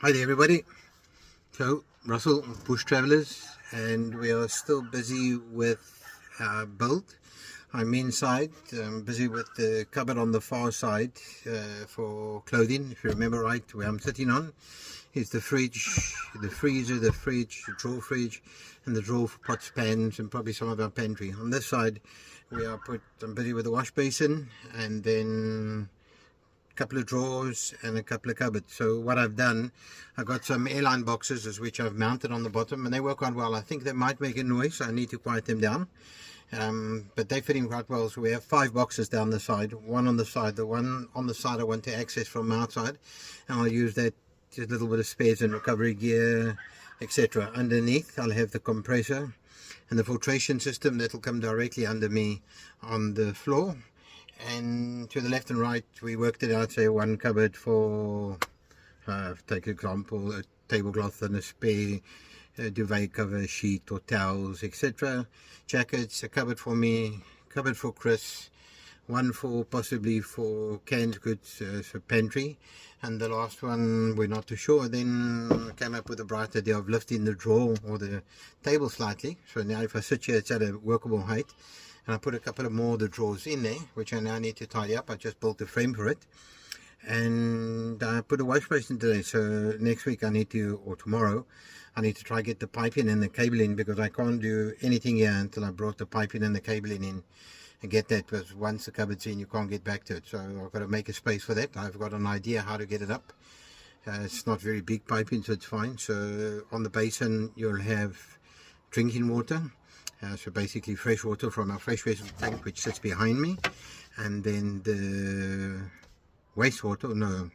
Hi there everybody. So Russell, Bush Travellers, and we are still busy with our build. I'm inside, busy with the cupboard on the far side for clothing. If you remember right, where I'm sitting on is the fridge, the freezer, the fridge, the drawer fridge, and the drawer for pots, pans, and probably some of our pantry. On this side I'm busy with the wash basin, and then couple of drawers and a couple of cupboards. So what I've done, I've got some airline boxes which I've mounted on the bottom, and they work quite well. I think they might make a noise, so I need to quiet them down, but they fit in quite well. So we have 5 boxes down the side, one on the side. The one on the side I want to access from outside, and I'll use that, just a little bit of spares and recovery gear, etc. Underneath I'll have the compressor and the filtration system that will come directly under me on the floor. And to the left and right we worked it out, say one cupboard for take example, a tablecloth and a spare duvet cover, sheet or towels, etc. Jackets, a cupboard for me, cupboard for Chris, one for possibly for canned goods, so pantry, and the last one we're not too sure. Then came up with a bright idea of lifting the drawer or the table slightly, so now if I sit here it's at a workable height. And I put a couple of more of the drawers in there, which I now need to tidy up. I just built a frame for it, and I put a wash basin today. So next week I need to, or tomorrow, I need to try get the piping and the cabling, because I can't do anything here until I brought the piping and the cabling in and get that, because once the cupboard's in you can't get back to it. So I've got to make a space for that. I've got an idea how to get it up. It's not very big piping, so it's fine. So on the basin you'll have drinking water. So basically fresh water from our fresh water tank, which sits behind me, and then the wastewater, no,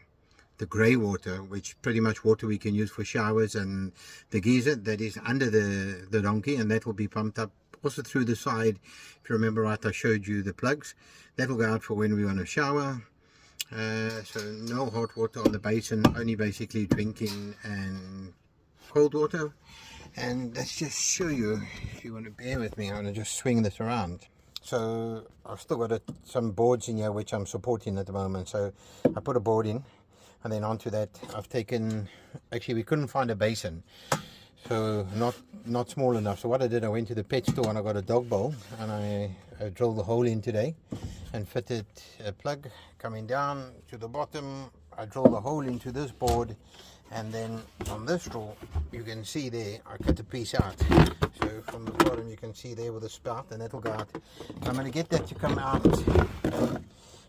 the grey water, which pretty much water we can use for showers, and the geyser that is under the donkey, and that will be pumped up also through the side. If you remember right, I showed you the plugs that will go out for when we want to shower. So no hot water on the basin, only basically drinking and cold water. And let's just show you, if you want to bear with me, I'm going to just swing this around. So I've still got some boards in here which I'm supporting at the moment. So I put a board in, and then onto that I've taken, actually we couldn't find a basin, so not small enough. So what I did, I went to the pet store and I got a dog bowl, and I drilled the hole in today and fitted a plug coming down to the bottom. I drilled a hole into this board, and then on this drawer you can see there I cut a piece out, so from the bottom you can see there with a spout, and that will go out. I'm going to get that to come out.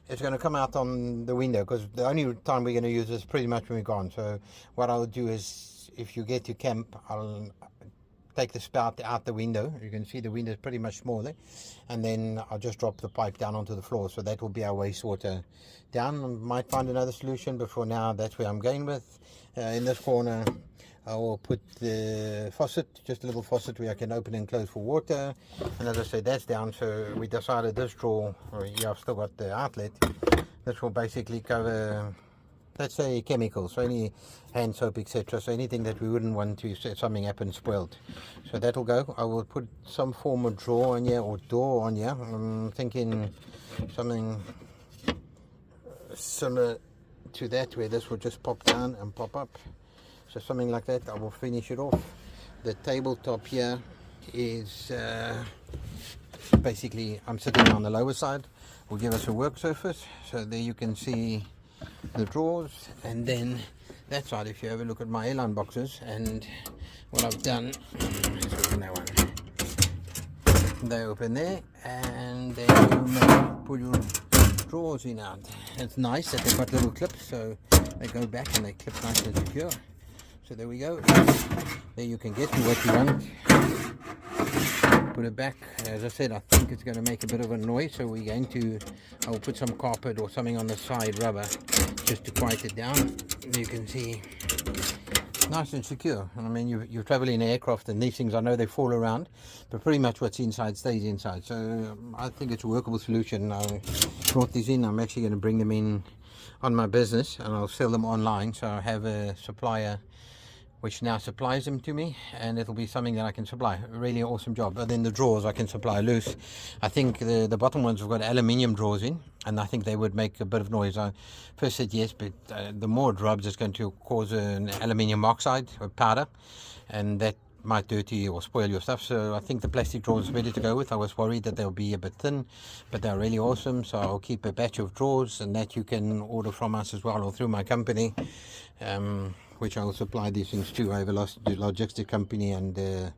It's going to come out on the window, because the only time we're going to use this is pretty much when we're gone. So what I'll do is, if you get to camp, I'll take the spout out the window. You can see the window is pretty much smaller, and then I'll just drop the pipe down onto the floor. So that will be our wastewater down. I might find another solution, but for now that's where I'm going with. In this corner I will put the faucet, just a little faucet where I can open and close for water, and as I said, that's down. So we decided this drawer, or yeah, I've still got the outlet, this will basically cover, let's say, chemicals, so any hand soap, etc. So anything that we wouldn't want to, say something happened, spoiled. So that'll go. I will put some form of drawer on here, or door on here. I'm thinking something similar to that, where this will just pop down and pop up. So something like that. I will finish it off. The tabletop here is basically, I'm sitting on the lower side, will give us a work surface. So there you can see the drawers, and then that side, if you have a look at my airline boxes, and what I've done, let's open that one. They open there, and then you may put your drawers in out. It's nice that they've got little clips, so they go back and they clip nice and secure. So there we go. There you can get to what you want. Put it back. As I said, I think it's going to make a bit of a noise, so we're going to, I will put some carpet or something on the side, rubber, just to quiet it down. You can see nice and secure. I mean, you're traveling in aircraft, and these things, I know they fall around, but pretty much what's inside stays inside. So I think it's a workable solution. I brought these in. I'm actually going to bring them in on my business, and I'll sell them online. So I have a supplier which now supplies them to me, and it'll be something that I can supply. Really awesome job. But then the drawers I can supply loose. I think the bottom ones have got aluminium drawers in, and I think they would make a bit of noise. I first said yes, but the more it rubs, it's going to cause an aluminium oxide or powder, and that might dirty or spoil your stuff. So I think the plastic drawers are ready to go with. I was worried that they'll be a bit thin, but they're really awesome. So I'll keep a batch of drawers, and that you can order from us as well, or through my company, which I will supply these things to. I have a logistic company and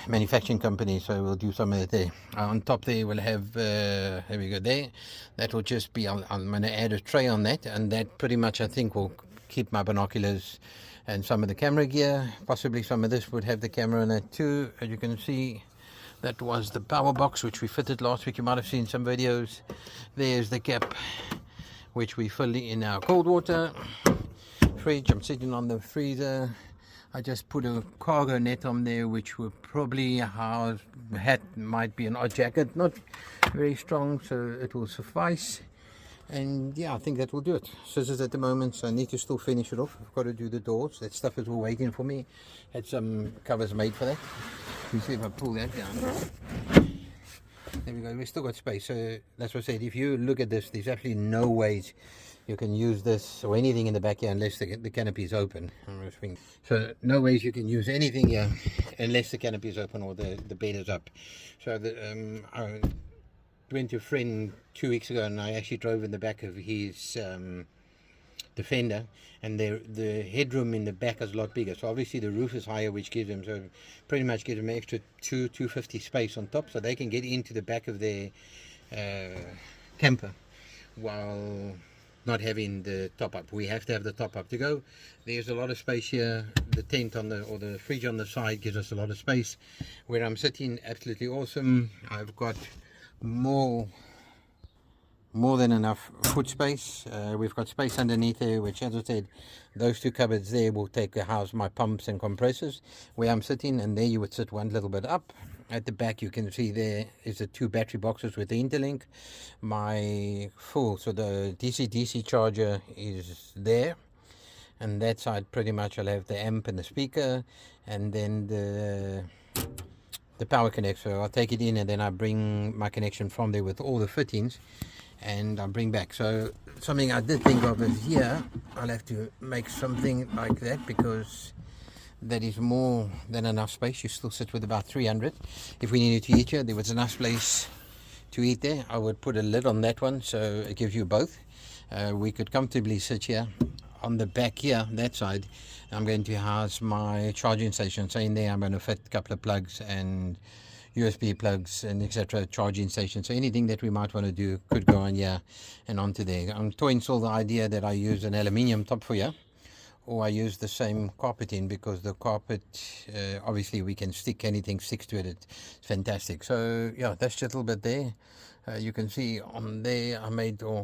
manufacturing company, so we'll do some of it there. On top there we'll have there we go there. That will just be, I'm going to add a tray on that, and that pretty much I think will keep my binoculars and some of the camera gear. Possibly some of this would have the camera in it too. As you can see, that was the power box which we fitted last week. You might have seen some videos. There's the cap which we fill in our cold water. Fridge, I'm sitting on the freezer. I just put a cargo net on there, which will probably house hat, might be an odd jacket, not very strong, so it will suffice. And yeah, I think that will do it. Scissors at the moment, so I need to still finish it off. I've got to do the doors. That stuff is all waiting for me. Had some covers made for that. You see if I pull that down. There we go. We've still got space. So that's what I said. If you look at this, there's actually no ways you can use this or anything in the back here unless the canopy is open. So no ways you can use anything here unless the canopy is open or the bed is up. So I went to a friend 2 weeks ago, and I actually drove in the back of his Defender, and the headroom in the back is a lot bigger. So obviously the roof is higher, which gives them, so pretty much gives them extra 250 space on top, so they can get into the back of their camper while not having the top up. We have to have the top up to go. There's a lot of space here. The tent on the fridge on the side gives us a lot of space. Where I'm sitting, absolutely awesome. I've got more than enough foot space. We've got space underneath there, which, as I said, those two cupboards there will take to house my pumps and compressors where I'm sitting, and there you would sit one little bit up. At the back you can see there is the 2 battery boxes with the interlink. My full, so the DC charger is there, and that side pretty much I'll have the amp and the speaker, and then the power connector. So I'll take it in, and then I bring my connection from there with all the fittings, and I'll bring back. So something I did think of is here I'll have to make something like that, because that is more than enough space. You still sit with about 300. If we needed to eat here, there was enough space to eat there. I would put a lid on that one, so it gives you both. We could comfortably sit here. On the back here, that side, I'm going to house my charging station. So in there I'm going to fit a couple of plugs and USB plugs and etc. charging station. So anything that we might want to do could go on here and onto there. I'm toying still the idea that I use an aluminium top for here, or I use the same carpeting, because the carpet, obviously we can stick anything, sticks to it. It's fantastic. So yeah, that's just a little bit there. You can see on there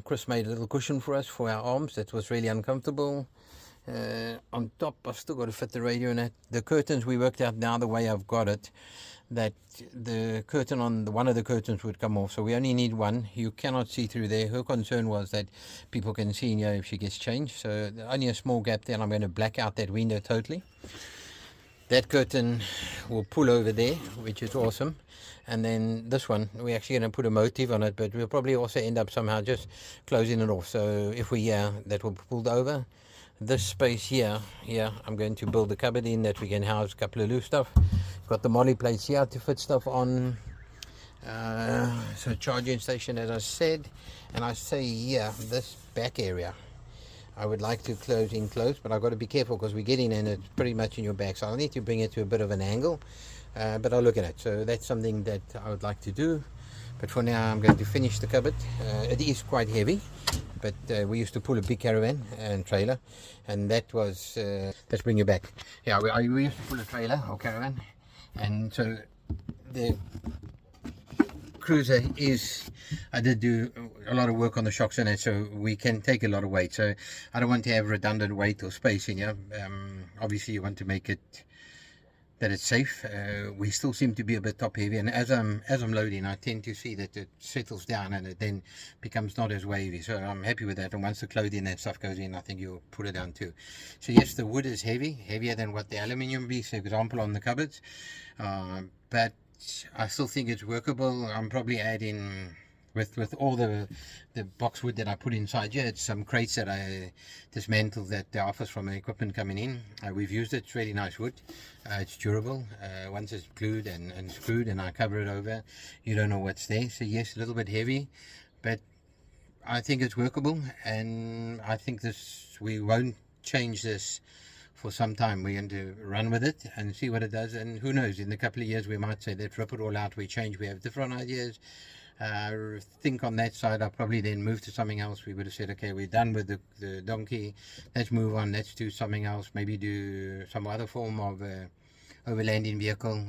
Chris made a little cushion for us for our arms. That was really uncomfortable. On top I've still got to fit the radio in it. The curtains, we worked out now the way I've got it, that the curtain on one of the curtains would come off, so we only need one. You cannot see through there. Her concern was that people can see in here if she gets changed, so only a small gap there, and I'm going to black out that window totally. That curtain will pull over there, which is awesome. And then this one, we're actually going to put a motif on it, but we'll probably also end up somehow just closing it off. So if we that will be pulled over. This space here, I'm going to build a cupboard in that we can house a couple of loose stuff. Got the molly plates here to fit stuff on. So charging station, as I said. And I say here, this back area, I would like to close, but I've got to be careful because we get in and it's pretty much in your back. So I'll need to bring it to a bit of an angle, but I'll look at it. So that's something that I would like to do. But for now, I'm going to finish the cupboard. It is quite heavy, but we used to pull a big caravan and trailer, and that was, let's bring you back. Yeah, we used to pull a trailer or caravan, and so the cruiser is, I did do a lot of work on the shocks in it, so we can take a lot of weight. So I don't want to have redundant weight or space in here. Obviously you want to make it that it's safe. We still seem to be a bit top heavy, and as I'm loading, I tend to see that it settles down and it then becomes not as wavy. So I'm happy with that. And once the clothing and stuff goes in, I think you'll put it down too. So yes, the wood is heavier than what the aluminium be, for example, on the cupboards, but I still think it's workable. I'm probably adding, with all the boxwood that I put inside here, it's some crates that I dismantled that the office from the equipment coming in. We've used it. It's really nice wood. It's durable. Once it's glued and screwed and I cover it over, you don't know what's there. So yes, a little bit heavy, but I think it's workable, and I think we won't change this for some time. We're going to run with it and see what it does, and who knows, in a couple of years we might say, let's rip it all out, we change, we have different ideas. I think on that side I'll probably then move to something else. We would have said, okay, we're done with the donkey, let's move on, let's do something else, maybe do some other form of overlanding vehicle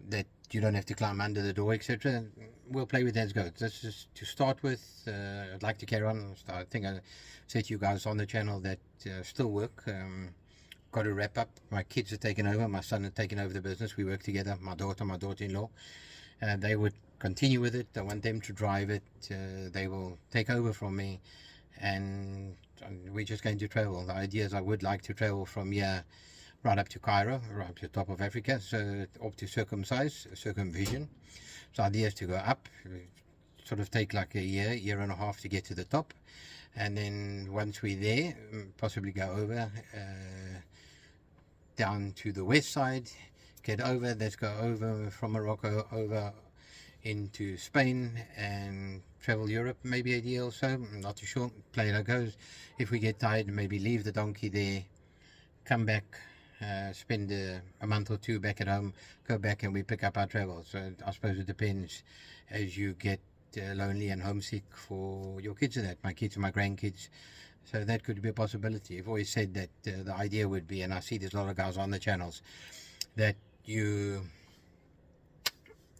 that you don't have to climb under the door, etc. We'll play with that as goes. This is to start with. I'd like to carry on. I think I said to you guys on the channel that still work. Got to wrap up. My kids are taking over. My son has taken over the business. We work together. My daughter-in-law. They would continue with it. I want them to drive it. They will take over from me, and we're just going to travel. The idea is I would like to travel from here right up to Cairo, right up to the top of Africa, so up to circumvision. So the idea is to go up, sort of take like a year and a half to get to the top, and then once we're there, possibly go over down to the west side, get over, let's go over from Morocco over into Spain and travel Europe, maybe a year or so. I'm not too sure, play it how it goes. If we get tired, maybe leave the donkey there, come back, spend a month or two back at home, go back, and we pick up our travel. So I suppose it depends as you get lonely and homesick for your kids and that, my kids and my grandkids. So that could be a possibility. I've always said that the idea would be, and I see there's a lot of guys on the channels, that you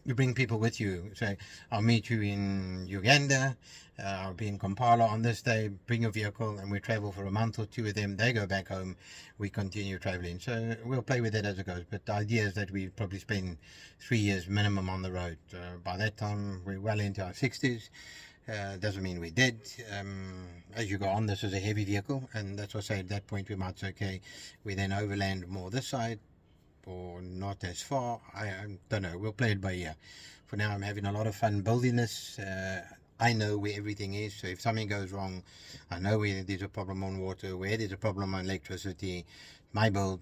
bring people with you. Say, I'll meet you in Uganda, I'll be in Kampala on this day, bring a vehicle, and we travel for a month or two with them. They go back home, we continue traveling. So we'll play with that as it goes. But the idea is that we probably spend 3 years minimum on the road. By that time, we're well into our 60s. Doesn't mean we're dead. As you go on, this is a heavy vehicle, and that's what I say, at that point we might say, okay, we then overland more this side, or not as far. I don't know, we'll play it by ear. For now, I'm having a lot of fun building this. I know where everything is, so if something goes wrong, I know where there's a problem on water, where there's a problem on electricity. My build,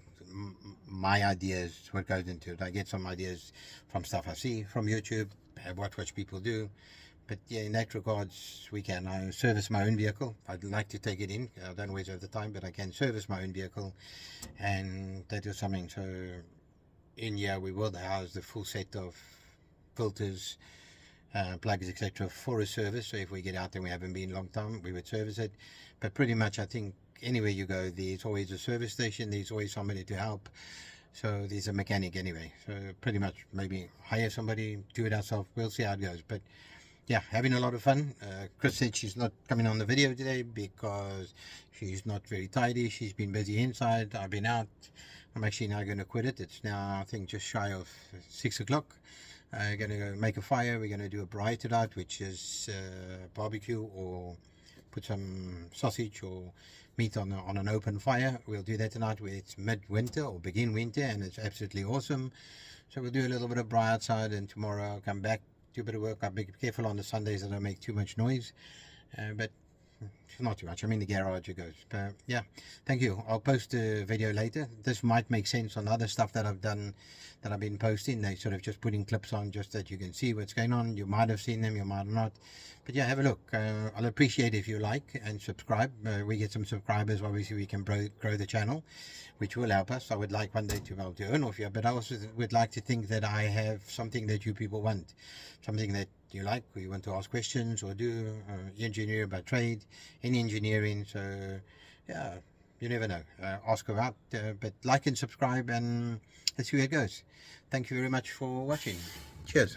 my ideas, what goes into it. I get some ideas from stuff I see from YouTube, I watch people do. But yeah, in that regards, I service my own vehicle. I'd like to take it in. I don't always have the time, but I can service my own vehicle, and that is something. So in here, we will house the full set of filters, plugs, etc. for a service. So if we get out there, we haven't been a long time, we would service it. But pretty much, I think anywhere you go, there's always a service station. There's always somebody to help. So there's a mechanic anyway. So pretty much, maybe hire somebody, do it ourselves. We'll see how it goes. But yeah, having a lot of fun. Chris said she's not coming on the video today because she's not very tidy. She's been busy inside. I've been out. I'm actually now going to quit it. It's now, I think, just shy of 6 o'clock. Going to go make a fire. We're going to do a braai tonight, which is barbecue, or put some sausage or meat on an open fire. We'll do that tonight where it's mid-winter or begin winter, and it's absolutely awesome. So we'll do a little bit of braai outside, and tomorrow I'll come back, do a bit of work. I'll be careful on the Sundays that I don't make too much noise, but not too much. I'm in the garage, it goes. But yeah, thank you. I'll post a video later. This might make sense on other stuff that I've done, that I've been posting. They sort of just putting clips on just that you can see what's going on. You might have seen them, you might not, but yeah, have a look. I'll appreciate if you like and subscribe. We get some subscribers, obviously we can grow the channel, which will help us. I would like one day to be able to earn off here, but I also would like to think that I have something that you people want, something that you like, or you want to ask questions or do. Engineer by trade, in engineering. So yeah, you never know. Ask about, but like and subscribe, and let's see where it goes. Thank you very much for watching. Cheers.